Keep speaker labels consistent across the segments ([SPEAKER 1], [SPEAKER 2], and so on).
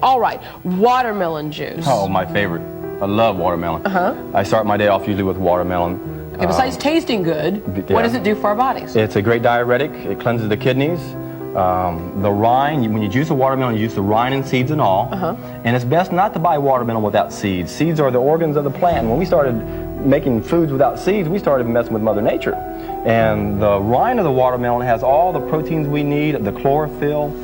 [SPEAKER 1] All right, watermelon juice.
[SPEAKER 2] Oh, my favorite. I love watermelon. I start my day off usually with watermelon.
[SPEAKER 1] Okay, besides tasting good, what does it do for our bodies?
[SPEAKER 2] It's a great diuretic. It cleanses the kidneys. The rind, when you juice a watermelon, you use the rind and seeds and all. And it's best not to buy watermelon without seeds. Seeds are the organs of the plant. When we started making foods without seeds, we started messing with Mother Nature. And the rind of the watermelon has all the proteins we need, the chlorophyll.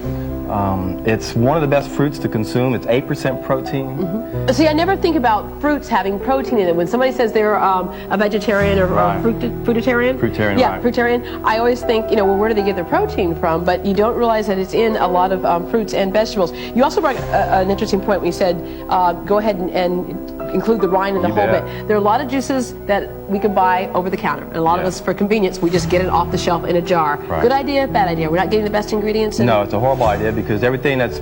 [SPEAKER 2] It's one of the best fruits to consume. It's 8% protein.
[SPEAKER 1] See, I never think about fruits having protein in it. When somebody says they're a vegetarian or fruitarian?
[SPEAKER 2] Fruitarian,
[SPEAKER 1] yeah,
[SPEAKER 2] right.
[SPEAKER 1] Fruitarian. I always think, you know, well, where do they get their protein from? But you don't realize that it's in a lot of fruits and vegetables. You also brought an interesting point when you said go ahead and include the rind in the whole bit. There are a lot of juices that we can buy over the counter. And a lot of us, for convenience, we just get it off the shelf in a jar. Good idea, bad idea? We're not getting the best ingredients?
[SPEAKER 2] No, it's a horrible idea because everything that's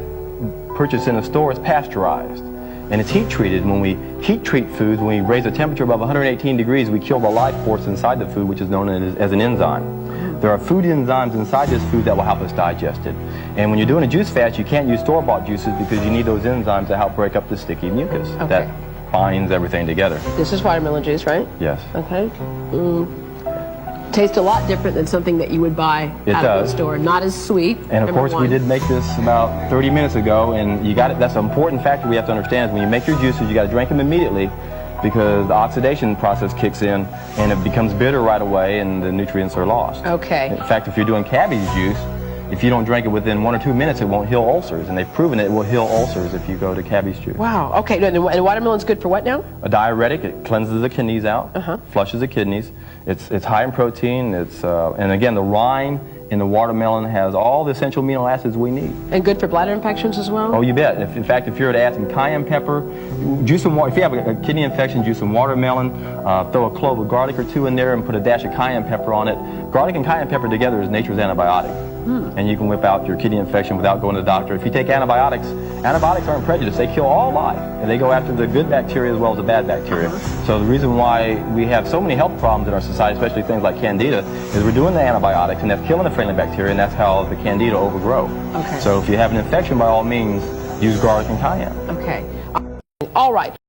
[SPEAKER 2] purchased in a store is pasteurized. And it's heat treated. When we heat treat foods, when we raise the temperature above 118 degrees, we kill the life force inside the food, which is known as an enzyme. There are food enzymes inside this food that will help us digest it. And when you're doing a juice fast, you can't use store-bought juices because you need those enzymes to help break up the sticky mucus that binds everything together.
[SPEAKER 1] This is watermelon juice, right?
[SPEAKER 2] Yes.
[SPEAKER 1] Okay. Tastes a lot different than something that you would buy out of the store. Not as sweet.
[SPEAKER 2] And of course, we did make this about 30 minutes ago, and you got it. That's an important factor we have to understand. Is when you make your juices, you got to drink them immediately, because the oxidation process kicks in, and it becomes bitter right away, and the nutrients are lost.
[SPEAKER 1] Okay.
[SPEAKER 2] In fact, if you're doing cabbage juice, if you don't drink it within 1 or 2 minutes, it won't heal ulcers, and they've proven it will heal ulcers if you go to cabbage juice.
[SPEAKER 1] Wow. Okay. And watermelon's good for what now?
[SPEAKER 2] A diuretic. It cleanses the kidneys out, flushes the kidneys. It's high in protein. And again, the rind in the watermelon has all the essential amino acids we need.
[SPEAKER 1] And good for bladder infections as well?
[SPEAKER 2] Oh, you bet. In fact, if you were to add some cayenne pepper, juice some water. If you have a kidney infection, juice some watermelon, throw a clove of garlic or two in there and put a dash of cayenne pepper on it. Garlic and cayenne pepper together is nature's antibiotic. And you can whip out your kidney infection without going to the doctor. If you take antibiotics, antibiotics aren't prejudiced. They kill all life. And they go after the good bacteria as well as the bad bacteria. So the reason why we have so many health problems in our society, especially things like candida, is we're doing the antibiotics, and that's killing the friendly bacteria, and that's how the candida overgrow. So if you have an infection, by all means, use garlic and cayenne.
[SPEAKER 1] Okay. All right.